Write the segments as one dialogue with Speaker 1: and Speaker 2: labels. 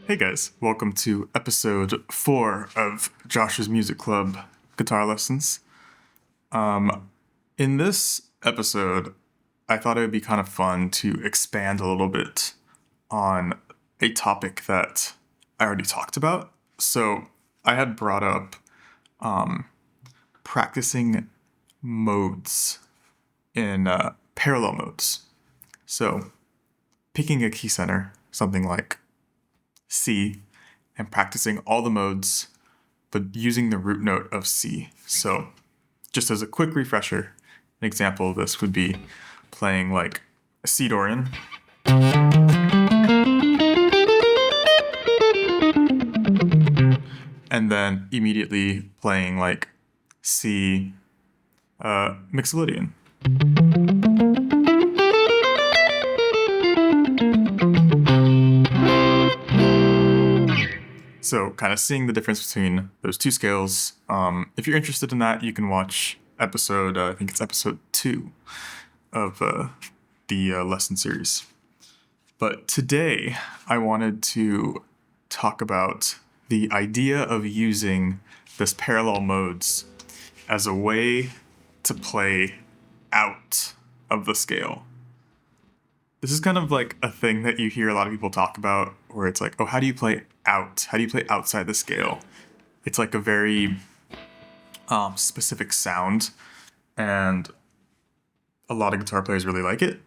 Speaker 1: Hey guys, welcome to episode 4 of Josh's Music Club Guitar Lessons. In this episode, I thought it would be kind of fun to expand a little bit on a topic that I already talked about. So I had brought up practicing modes in parallel modes. So picking a key center, something like C, and practicing all the modes, but using the root note of C. So just as a quick refresher, an example of this would be playing like a C Dorian. And then immediately playing like C Mixolydian. So kind of seeing the difference between those two scales. If you're interested in that, you can watch episode, I think it's episode 2 of the lesson series. But today I wanted to talk about the idea of using this parallel modes as a way to play out of the scale. This is kind of like a thing that you hear a lot of people talk about, where it's like, oh, how do you play out? How do you play outside the scale? It's like a very specific sound, and a lot of guitar players really like it.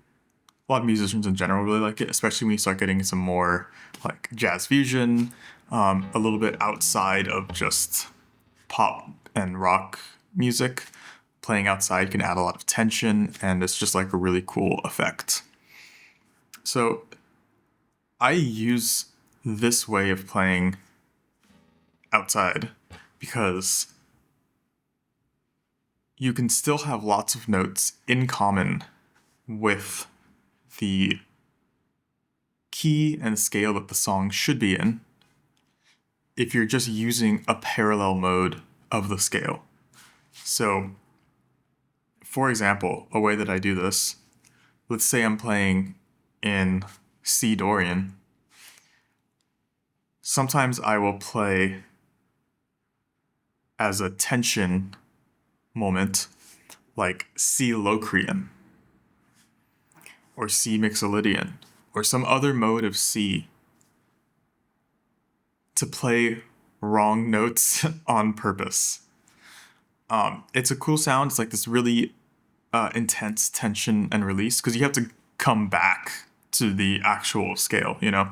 Speaker 1: A lot of musicians in general really like it, especially when you start getting some more like jazz fusion, a little bit outside of just pop and rock music. Playing outside can add a lot of tension, and it's just like a really cool effect. So I use this way of playing outside because you can still have lots of notes in common with the key and scale that the song should be in if you're just using a parallel mode of the scale. So, for example, a way that I do this, let's say I'm playing in C Dorian. Sometimes I will play as a tension moment like C Locrian or C Mixolydian or some other mode of C to play wrong notes on purpose. It's a cool sound. It's like this really intense tension and release because you have to come back to the actual scale, you know?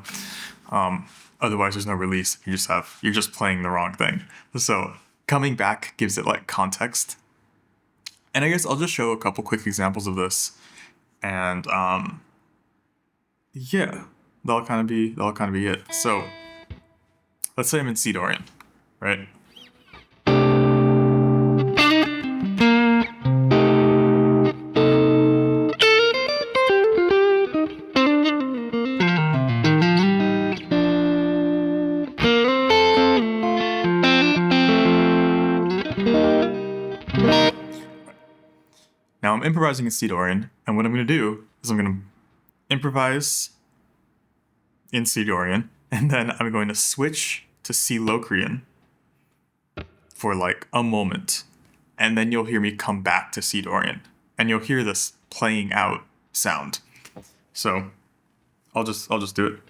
Speaker 1: Otherwise there's no release. You're just playing the wrong thing. So coming back gives it like context. And I guess I'll just show a couple quick examples of this. And yeah, that'll kind of be it. So let's say I'm in C Dorian, right? Now I'm improvising in C Dorian, and what I'm going to do is I'm going to improvise in C Dorian, and then I'm going to switch to C Locrian for like a moment, and then you'll hear me come back to C Dorian, and you'll hear this playing out sound. So I'll just do it.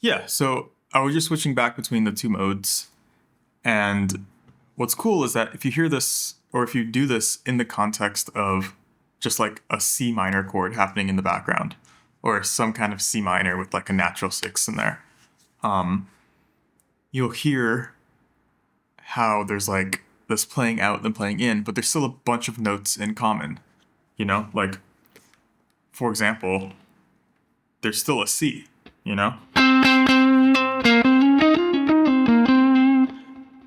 Speaker 1: Yeah, so I was just switching back between the two modes. And what's cool is that if you hear this, or if you do this in the context of just like a C minor chord happening in the background, or some kind of C minor with like a natural six in there, you'll hear how there's like this playing out and playing in, but there's still a bunch of notes in common. You know, like for example, there's still a C. You know,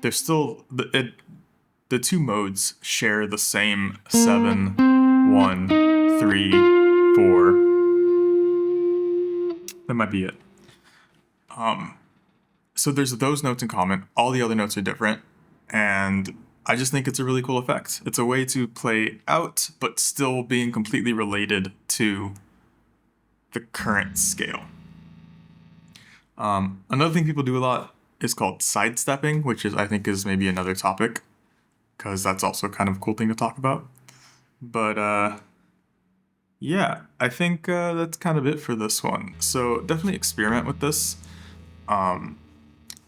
Speaker 1: there's still the two modes share the same 7, 1, 3, 4. That might be it. So there's those notes in common. All the other notes are different, and I just think it's a really cool effect. It's a way to play out, but still being completely related to the current scale. Another thing people do a lot is called sidestepping, which is I think is maybe another topic, because that's also kind of a cool thing to talk about. But yeah, I think that's kind of it for this one. So definitely experiment with this.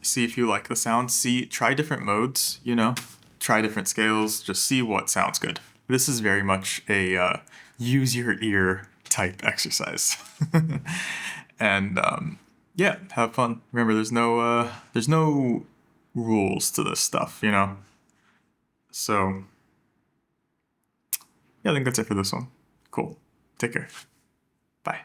Speaker 1: See if you like the sound. Try different modes, you know, try different scales, just see what sounds good. This is very much a use your ear type exercise. And yeah, have fun. Remember, there's no rules to this stuff, you know. So yeah, I think that's it for this one. Cool. Take care. Bye.